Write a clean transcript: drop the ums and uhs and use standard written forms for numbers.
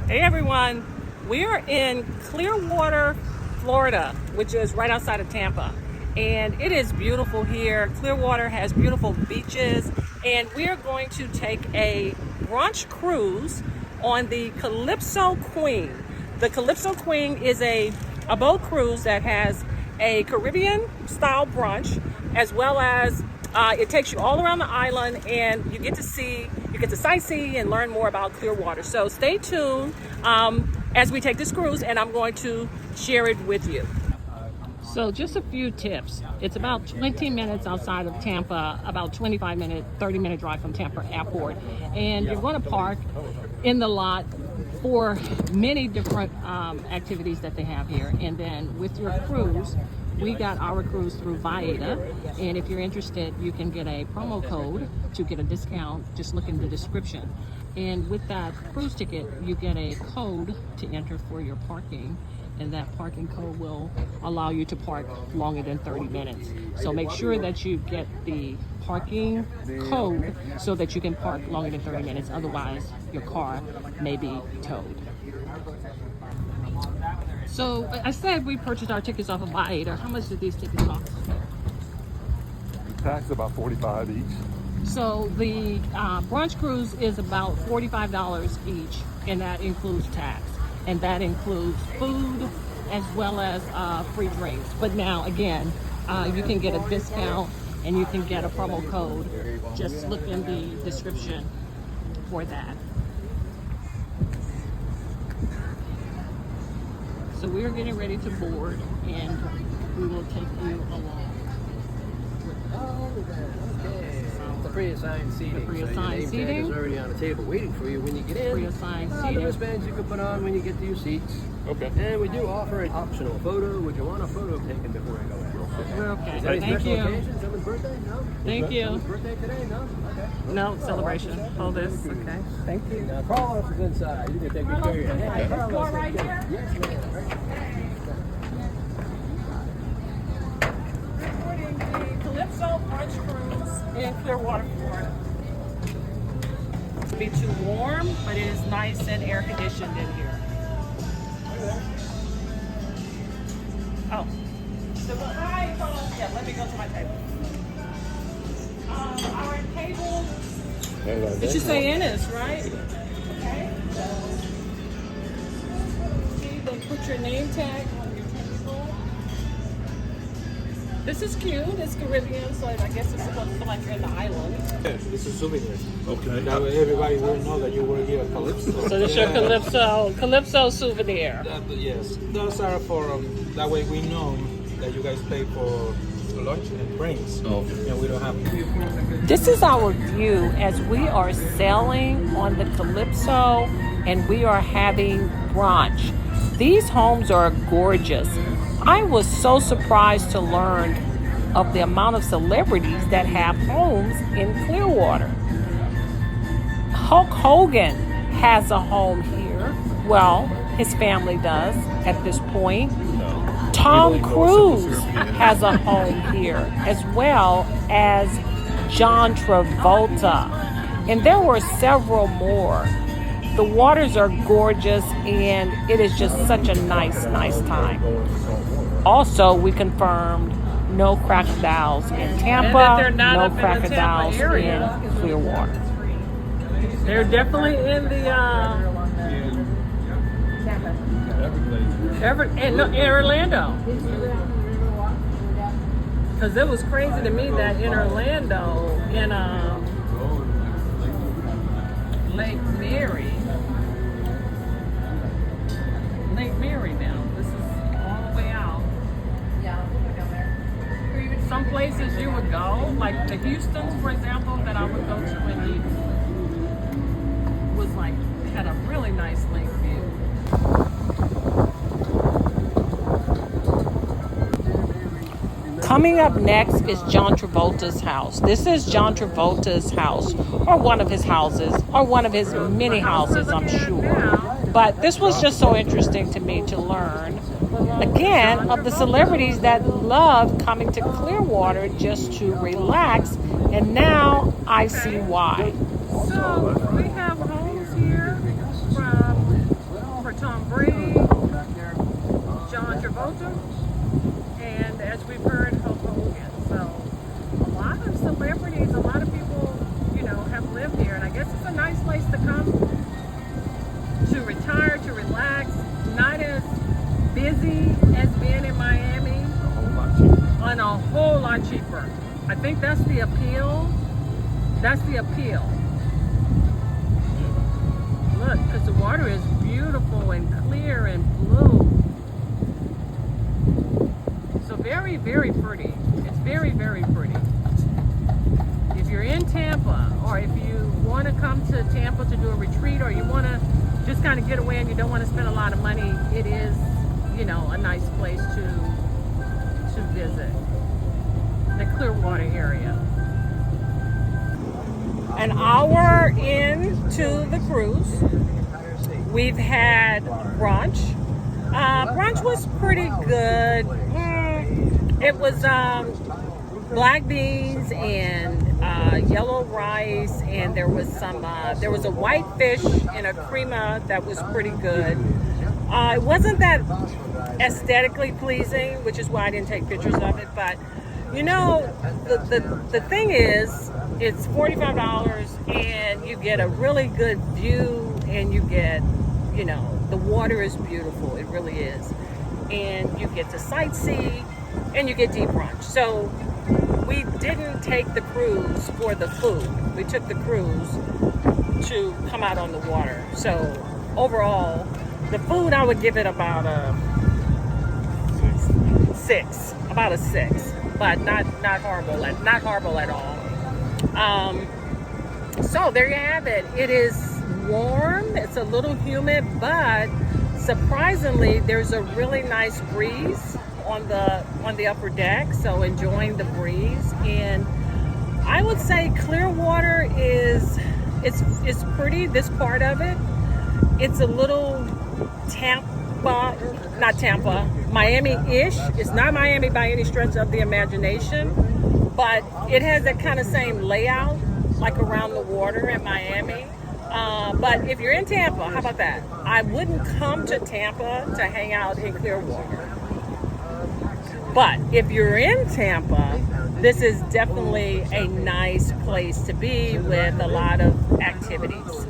Hey everyone, we are in Clearwater, Florida, which is right outside of Tampa. And it is beautiful here. Clearwater has beautiful beaches, and we are going to take a brunch cruise on the Calypso Queen. The Calypso Queen is a boat cruise that has a Caribbean style brunch, as well as it takes you all around the island, and you get to sightsee and learn more about Clearwater. So stay tuned as we take this cruise, and I'm going to share it with you. So just a few tips. It's about 20 minutes outside of Tampa, about 30-minute drive from Tampa Airport. And you're going to park in the lot for many different activities that they have here. And then with your cruise, we got our cruise through Viator, and if you're interested, you can get a promo code to get a discount. Just look in the description. And with that cruise ticket, you get a code to enter for your parking, and that parking code will allow you to park longer than 30 minutes. So make sure that you get the parking code so that you can park longer than 30 minutes. Otherwise, your car may be towed. So I said we purchased our tickets off of Viator. How much did these tickets cost? The tax is about $45 each. So the brunch cruise is about $45 each, and that includes tax. And that includes food as well as free drinks. But now, again, you can get a discount and you can get a promo code. Just look in the description for that. So we are getting ready to board, and we will take you along. Okay. The pre-assigned seating. The pre-assigned so your name seating. tag is already on the table waiting for you when you get in. Pre-assigned The seating. wristbands you can put on when you get to your seats. Okay. And we do offer an optional photo. Would you want a photo taken before I go in? We're okay. Is there any Thank special you. occasion? Someone's birthday? No? Thank you. Someone's birthday today? No? Okay. No celebration. Hold this. Okay. Thank you. Now, Carlos is inside. You can take good care of your Hey, Carlos, right here? Yes, ma'am. Boarding the Calypso Brunch Cruise in Clearwater, Florida. It'll be too warm, but it is nice and air conditioned in here. Oh. So, hi, yeah, let me go to my table. Our table, it should say Ennis, right? Okay. See, they put your name tag on your table. This is cute. It's Caribbean, so I guess it's supposed to feel like you're in the island. Yes, this is souvenir. Okay. That way everybody will know that you were here at Calypso. So this is your Calypso souvenir. Yes, those are for, that way we know that you guys pay for lunch and drinks. Okay. And we don't have. This is our view as we are sailing on the Calypso and we are having brunch. These homes are gorgeous. I was so surprised to learn of the amount of celebrities that have homes in Clearwater. Hulk Hogan has a home here. Well, his family does at this point. Tom Cruise has a home here, as well as John Travolta. And there were several more. The waters are gorgeous, and it is just such a nice time. Also, we confirmed no crocodiles in Tampa, no crocodiles in Clearwater. They're definitely in the in Orlando. Because it was crazy to me that in Orlando, in Lake Mary now. This is all the way out. Some places you would go, like the Houstons, for example, that I would go to when was like, had a really nice lake view. Coming up next is John Travolta's house. This is John Travolta's house, or one of his houses, or one of his many houses, I'm sure. But this was just so interesting to me to learn, again, of the celebrities that love coming to Clearwater just to relax, and now I see why. So we have homes here from Tom Brady, John Travolta, and as we've heard, Hulk Hogan. So a lot of celebrities, a lot of people, you know, have lived here, and I guess it's a nice place to come to retire, to relax. Not as busy as being in Miami, and a whole lot cheaper. I think that's the appeal. That's the appeal. Look, because the water is beautiful and clear and blue. So very, very pretty. It's very, very pretty. If you're in Tampa, or if you want to come to Tampa to do a retreat, or you want to just kind of get away and you don't want to spend a lot of money, it is, you know, a nice place to visit. The Clearwater area. An hour into the cruise, we've had brunch. Brunch was pretty good. It was black beans and yellow rice, and there was a white fish in a crema that was pretty good. It wasn't that aesthetically pleasing, which is why I didn't take pictures of it, but you know, the thing is, it's $45 and you get a really good view, and you get, you know, the water is beautiful, it really is, and you get to sightsee, and you get deep brunch. So we didn't take the cruise for the food, we took the cruise to come out on the water. So overall, the food, I would give it about a 6, but not horrible at all. So there you have it. It is warm, it's a little humid, but surprisingly there's a really nice breeze on the upper deck, so enjoying the breeze. And I would say Clearwater is pretty, this part of it. It's a little Miami-ish. It's not Miami by any stretch of the imagination, but it has that kind of same layout like around the water in Miami. But if you're in Tampa, how about that? I wouldn't come to Tampa to hang out in Clearwater. But if you're in Tampa, this is definitely a nice place to be with a lot of activities.